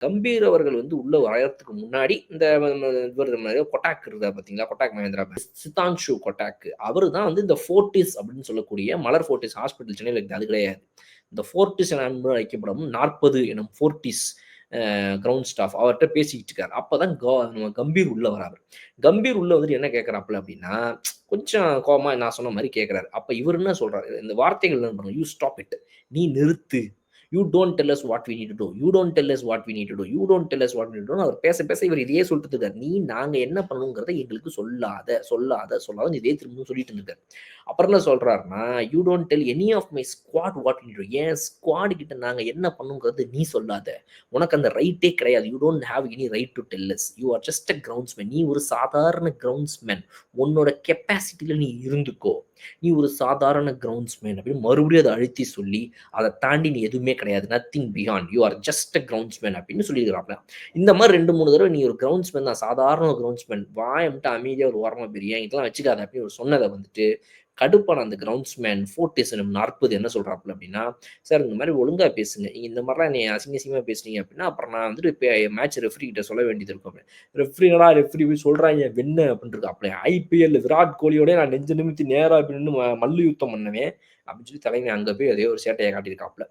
கம்பீர் அவர்கள் வந்து உள்ள வரதுக்கு முன்னாடி இந்த இவர் கொட்டாக் இருந்தார் பார்த்தீங்களா? கொட்டாக் மகேந்திரா, சித்தான்ஷு கொட்டாக். அவரு தான் வந்து இந்த ஃபோர்டிஸ் அப்படின்னு சொல்லக்கூடிய மலர் ஃபோர்டிஸ் ஹாஸ்பிட்டல் சென்னையில இருக்குது. அது கிடையாது. இந்த ஃபோர்டிஸ் என அன்பு அழைக்கப்படும் 40 எனும் ஃபோர்டிஸ் கிரவுண்ட் ஸ்டாஃப் அவர்ட்ட பேசிக்கிட்டு இருக்காரு. அப்பதான் நம்ம கம்பீர் உள்ள வராரு. கம்பீர் உள்ள வந்துட்டு என்ன கேட்கிறாப்புல அப்படின்னா, கொஞ்சம் கோவமா நான் சொன்ன மாரி கேட்கிறாரு. அப்ப இவரு என்ன சொல்றாரு, இந்த வார்த்தைகள் என்ன பாருங்க, "யூ ஸ்டாப் இட். நீ நிறுத்து. You don't tell us what we need to do. You don't tell us what we need to do. You don't tell us what we need to do." அவர் பேச பேச இவர் இதையே சொல்லிட்டு இருக்காரு. நீ நாங்க என்ன பண்ணணுங்கிறத எங்களுக்கு சொல்லாத, சொல்லாத, சொல்லாதன்னு இதே திரும்பவும் சொல்லிட்டு இருந்திருக்காரு. அப்புறம் என்ன சொல்றாருன்னா, "you don't tell any of my squad what we need to do." என் ஸ்குவாட் கிட்ட நாங்க என்ன பண்ணணுங்கிறது நீ சொல்லாத. உனக்கு அந்த ரைட்டே கிடையாது. You don't have any right to tell us. You are just a groundsman. நீ ஒரு சாதாரண கிரவுண்ட்ஸ்மேன். உன்னோட கெப்பாசிட்டில நீ இருந்துக்கோ. நீ ஒரு சாதாரண கிரவுண்ட்ஸ்மேன் அப்படின்னு மறுபடியும் அதை அழுத்தி சொல்லி, அதை தாண்டி நீ எதுவுமே கிடையாது. Nothing beyond. You are just a groundsman அப்படின்னு சொல்லியிருக்கிறாப்ல. இந்த மாதிரி 2, 3 தடவை நீ ஒரு கிரவுண்ட்ஸ்மேன் தான், சாதாரண கிரவுண்ட்ஸ்மேன். வாய மட்டும் அமைதியா ஒரு ஓரமா போயிரு. என்கிட்டலாம் வச்சுக்காத அப்படின்னு ஒரு சொன்னதை வந்துட்டு, கடுப்பான அந்த கிரவுண்ட்ஸ்மேன் ஃபோர்டிஸ் 40 என்ன சொல்றாப்ல அப்படின்னா, சார் இந்த மாதிரி ஒழுங்கா பேசுங்க. நீங்க இந்த மாதிரிலாம் என்னைய அசிங்க அசிங்கமா பேசுனீங்க அப்படின்னா, அப்புறம் நான் வந்துட்டு மேட்ச் ரெஃப்ரி கிட்ட சொல்ல வேண்டியது இருக்கும் அப்படின்னு. ரெஃப்ரி போய் சொல்றாய்ங்க வென்னு அப்படின்னு இருக்காப்ல. ஐபிஎல் விராட் கோலியோட நான் நெஞ்ச நிமித்தி நேரா இப்படி நின்னு மல்லு யுத்தம் பண்ணுவேன் அப்படின்னு சொல்லி தலைமை அங்க போய் அதே ஒரு சேட்டையை காட்டியிருக்காப்ல.